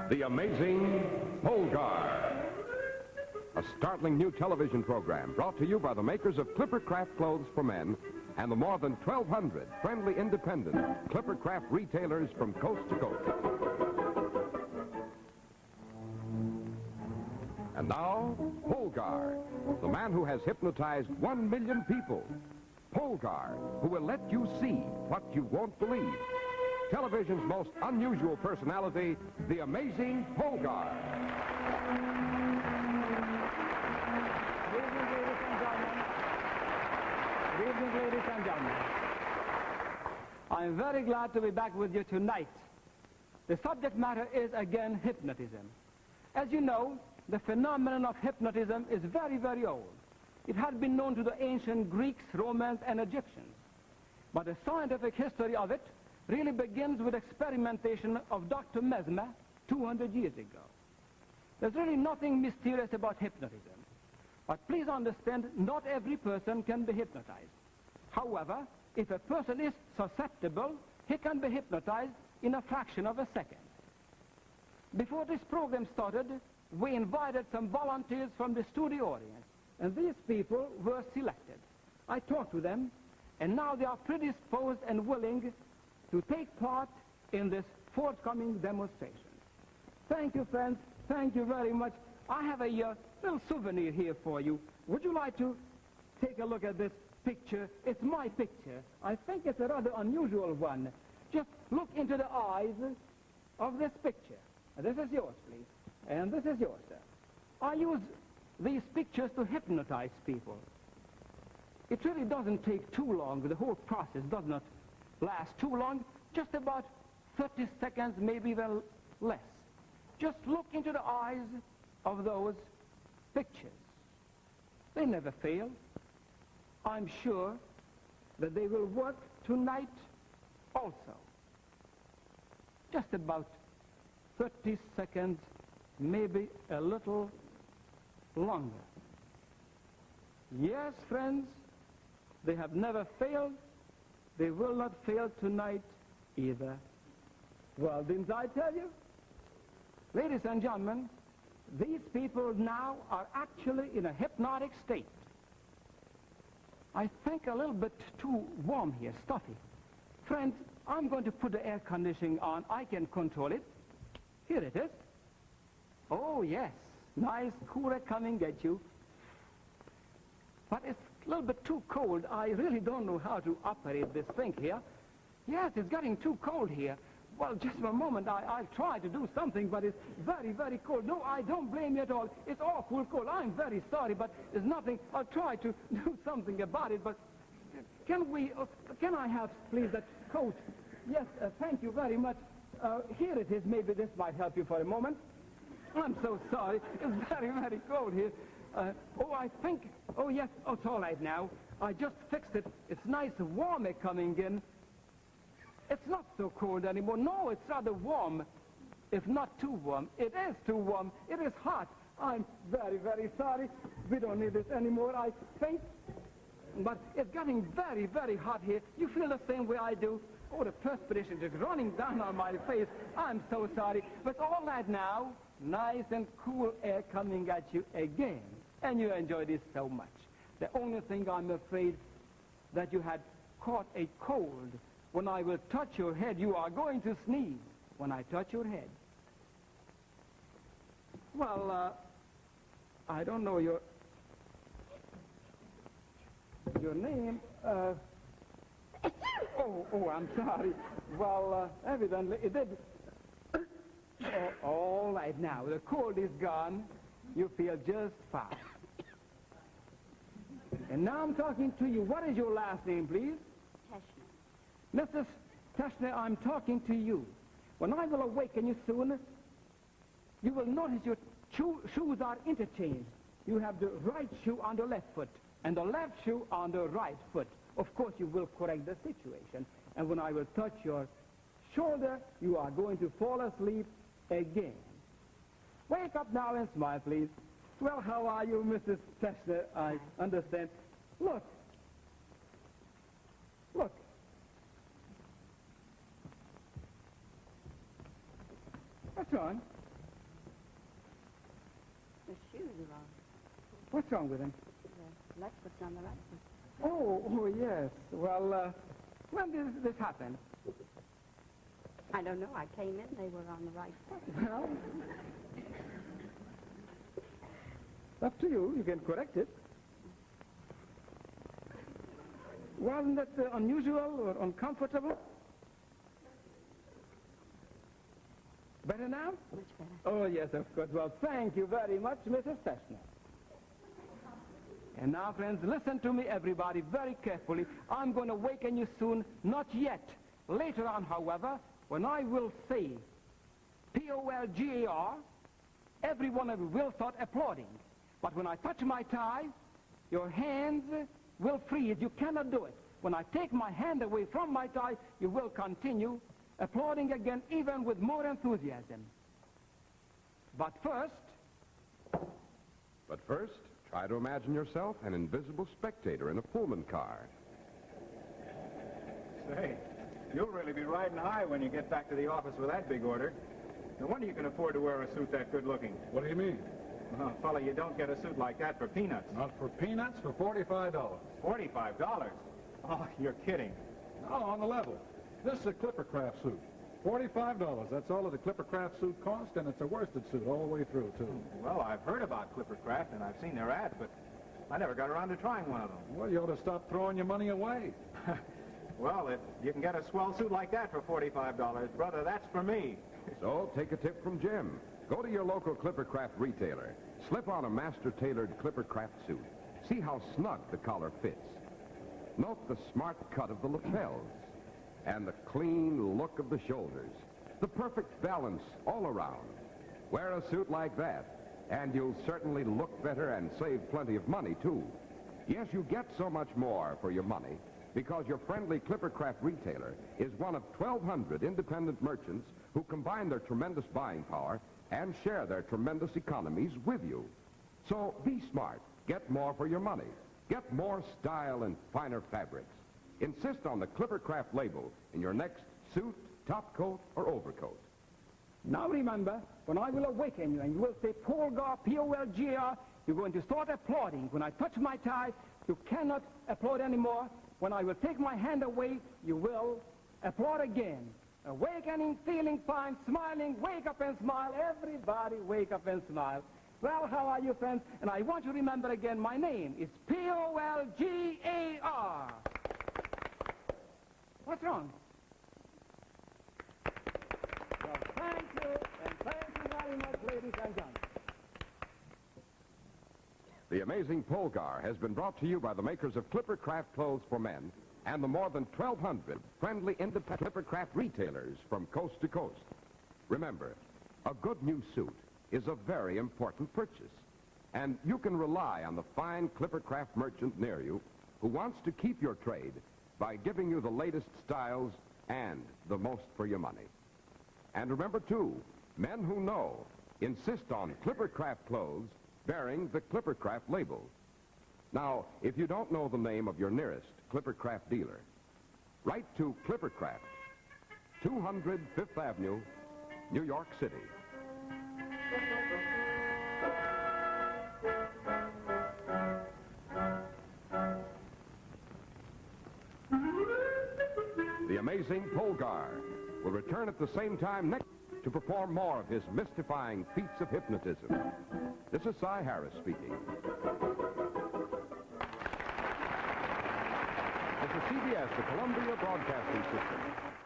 The Amazing Polgar. A startling new television program brought to you by the makers of Clipper Craft clothes for men and the more than 1,200 friendly, independent Clipper Craft retailers from coast to coast. And now, Polgar, the man who has hypnotized 1 million people. Polgar, who will let you see what you won't believe. Television's most unusual personality, the Amazing Polgar. Good evening, ladies and gentlemen. Good evening, ladies and gentlemen. I'm very glad to be back with you tonight. The subject matter is, again, hypnotism. As you know, the phenomenon of hypnotism is very, very old. It had been known to the ancient Greeks, Romans, and Egyptians. But the scientific history of it really begins with experimentation of Dr. Mesmer 200 years ago. There's really nothing mysterious about hypnotism. But please understand, not every person can be hypnotized. However, if a person is susceptible, he can be hypnotized in a fraction of a second. Before this program started, we invited some volunteers from the studio audience, and these people were selected. I talked to them, and now they are predisposed and willing to take part in this forthcoming demonstration. Thank you, friends. Thank you very much. I have a little souvenir here for you. Would you like to take a look at this picture? It's my picture. I think it's a rather unusual one. Just look into the eyes of this picture. This is yours, please. And this is yours, sir. I use these pictures to hypnotize people. It really doesn't take too long. The whole process does not last too long, just about 30 seconds, maybe even less. Just look into the eyes of those pictures. They never fail. I'm sure that they will work tonight also. Just about 30 seconds, maybe a little longer. Yes, friends, they have never failed. They will not fail tonight either. Well, didn't I tell you? Ladies and gentlemen, these people now are actually in a hypnotic state. I think a little bit too warm here, stuffy. Friends, I'm going to put the air conditioning on. I can control it. Here it is. Oh, yes. Nice cooler coming at you. But it's a little bit too cold. I really don't know how to operate this thing here. Yes, it's getting too cold here. Well, just for a moment, I'll try to do something, but it's very, very cold. No, I don't blame you at all. It's awful cold. I'm very sorry, but there's nothing. I'll try to do something about it, but can I have, please, that coat? Yes, thank you very much. Here it is. Maybe this might help you for a moment. I'm so sorry. It's very, very cold here. Oh, yes, it's all right now. I just fixed it. It's nice and warm coming in. It's not so cold anymore. No, it's rather warm, if not too warm. It is too warm. It is hot. I'm very, very sorry. We don't need this anymore, I think. But it's getting very, very hot here. You feel the same way I do? Oh, the perspiration is running down on my face. I'm so sorry. But all right now, nice and cool air coming at you again. And you enjoy this so much. The only thing I'm afraid that you had caught a cold. When I will touch your head, you are going to sneeze when I touch your head. Well, I don't know your name. Oh, I'm sorry. Well, evidently it did. All right now, the cold is gone. You feel just fine. And now I'm talking to you. What is your last name, please? Mrs. Teschner, I'm talking to you. When I will awaken you soon, you will notice your shoes are interchanged. You have the right shoe on the left foot and the left shoe on the right foot. Of course, you will correct the situation. And when I will touch your shoulder, you are going to fall asleep again. Wake up now and smile, please. Well, how are you, Mrs. Teschner? I understand. Look. That's on. What's wrong with him? The left foot's on the right foot. Oh, yes. Well, when did this happen? I don't know. I came in, they were on the right foot. Well, up to you. You can correct it. Wasn't that unusual or uncomfortable? Better now? Much better. Oh, yes, of course. Well, thank you very much, Mrs. Feshner. And now, friends, listen to me, everybody, very carefully. I'm going to waken you soon. Not yet. Later on, however, when I will say Polgar, every one of you will start applauding. But when I touch my tie, your hands will freeze. You cannot do it. When I take my hand away from my tie, you will continue applauding again, even with more enthusiasm. But first, try to imagine yourself an invisible spectator in a Pullman car. Say, you'll really be riding high when you get back to the office with that big order. No wonder you can afford to wear a suit that good looking. What do you mean? Well, fella, you don't get a suit like that for peanuts. Not for peanuts, for $45. $45? Oh, you're kidding. No, on the level. This is a Clippercraft suit. $45. That's all that a Clippercraft suit cost, and it's a worsted suit all the way through, too. Well, I've heard about Clippercraft, and I've seen their ads, but I never got around to trying one of them. Well, you ought to stop throwing your money away. Well, if you can get a swell suit like that for $45, brother, that's for me. So take a tip from Jim. Go to your local Clippercraft retailer. Slip on a master-tailored Clippercraft suit. See how snug the collar fits. Note the smart cut of the lapels and the clean look of the shoulders. The perfect balance all around. Wear a suit like that, and you'll certainly look better and save plenty of money, too. Yes, you get so much more for your money because your friendly Clippercraft retailer is one of 1,200 independent merchants who combine their tremendous buying power and share their tremendous economies with you. So be smart. Get more for your money. Get more style and finer fabrics. Insist on the Clippercraft label in your next suit, top coat, or overcoat. now remember, when I will awaken you and you will say Polgar, P-O-L-G-A-R, you're going to start applauding. When I touch my tie, you cannot applaud anymore. When I will take my hand away, you will applaud again. Awakening, feeling fine, smiling, wake up and smile. Everybody wake up and smile. Well, how are you, friends? And I want you to remember again, my name is Polgar. What's wrong? Well, thank you, and thank you very much, ladies and gentlemen. The Amazing Polgar has been brought to you by the makers of Clippercraft clothes for men and the more than 1,200 friendly independent Clippercraft retailers from coast to coast. Remember, a good new suit is a very important purchase, and you can rely on the fine Clippercraft merchant near you who wants to keep your trade by giving you the latest styles and the most for your money. And remember, too, men who know insist on Clippercraft clothes bearing the Clippercraft label. Now, if you don't know the name of your nearest Clippercraft dealer, write to Clippercraft, 200 Fifth Avenue, New York City. The Amazing Polgar will return at the same time next to perform more of his mystifying feats of hypnotism. This is Cy Harris speaking. This is CBS, the Columbia Broadcasting System.